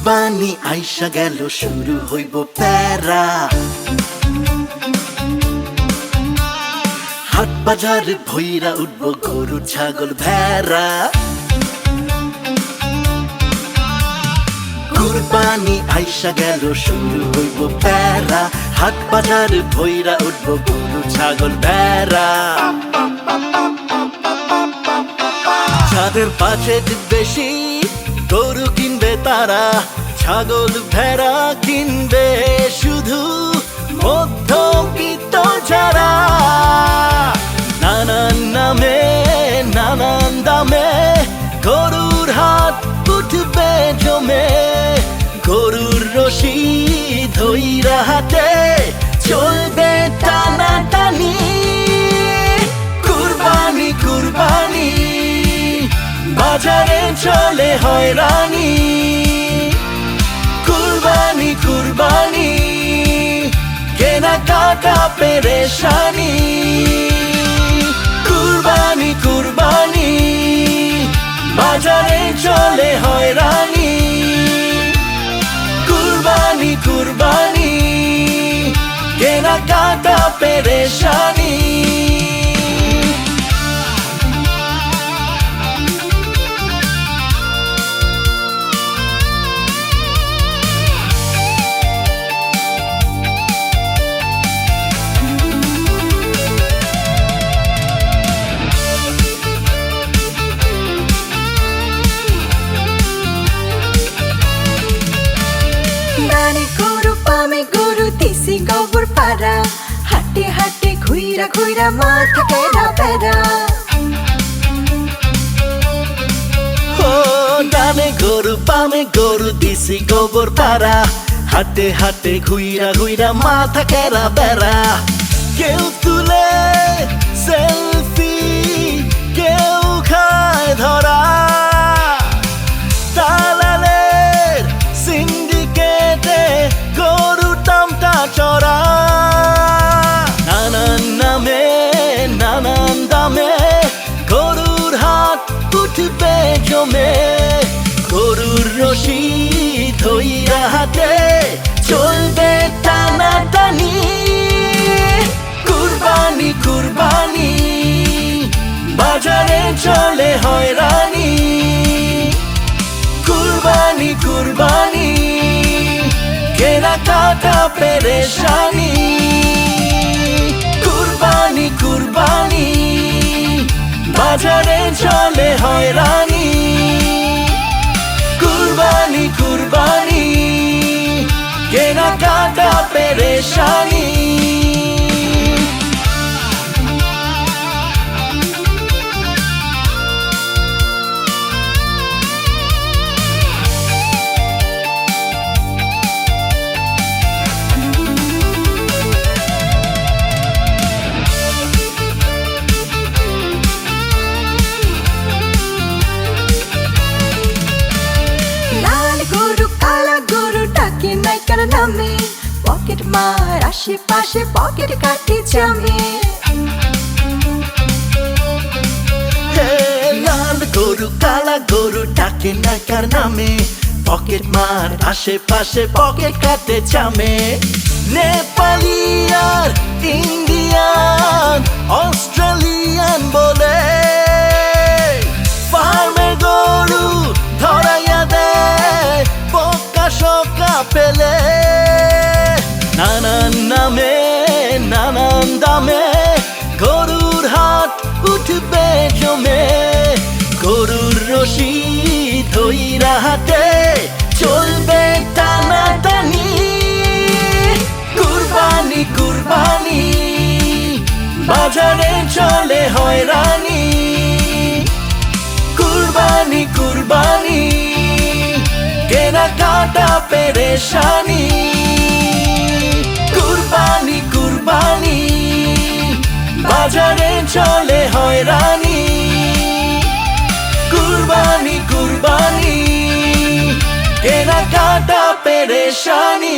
কুরবানি আইসা গেল শুরু হইব প্যারা হাট বাজার ভইরা উঠবো গরু ছাগল ভেড়া কুরবানি আইসা গেল শুরু হইব প্যারা হাট বাজার ভইরা উঠবো গরু ছাগল ভেড়া যাদের বাজেট বেশি গরু কিনবে তারা ছাগল ভেড়া কিনবে শুধু মধ্যবিত্ত যারা নানান নামে নানান দামে গরুর হাট উঠবে জমে গরুর রশি ধইরা হাতে চলবে টানাটানি কুরবানি কুরবানি বাজারে চলে হয়রানি কুরবানি কুরবানি কেনাকাটা পেরেশানি কুরবানি কুরবানি বাজারে চলে হয়রানি কুরবানি কুরবানি কেনাকাটা পেরেশানি গোবর পাড়া হাটে হাটে ঘুইরা ঘুইরা মাথা কেরা পেরা ডানে গরু বামে গরু দিছি গোবর পাড়া হাটে হাটে ঘুইরা ঘুইরা মাথা কেরা বেড়া কেউ তুলে সেলফি কেউ খায় ধরা দালালের সিন্ডিকেটে গরুর দামটা চড়া নানান নামে নানান দামে গরুর হাট উঠবে জমে গরুর রশি ধইরা হাতে চলবে টানাটানি কুরবানি কুরবানি বাজারে চলে হয়রানি কুরবানি কুরবানি কেনাকাটা পেরেশানি কুরবানি কুরবানি বাজারে চলে হয়রানি কুরবানি কুরবানি কেনাকাটা পেরেশানি নামে পকেট মার আশেপাশে পকেট কাটে জমে লাল গরু কালা গরু ডাকে নাকার নামে পকেট মার আশেপাশে পকেট কাটে জামে নেপালি আর ইন্ডিয়ান অস্ট্রেলিয়ান বলে ফার্মে গরু ধরাইয়া দেয় বোকা শোকা পেলে নানান নামে নানান দামে গরুর হাট উঠবে জমে গরুর রশি ধইরা হাতে চলবে টানাটানি কুরবানি কুরবানি বাজারে চলে হয়রানি কুরবানি কুরবানি কেনাকাটা পেরেশানি কুরবানি কুরবানি বাজারে চলে হয়রানি কুরবানি কুরবানি কেনাকাটা পেরেশানি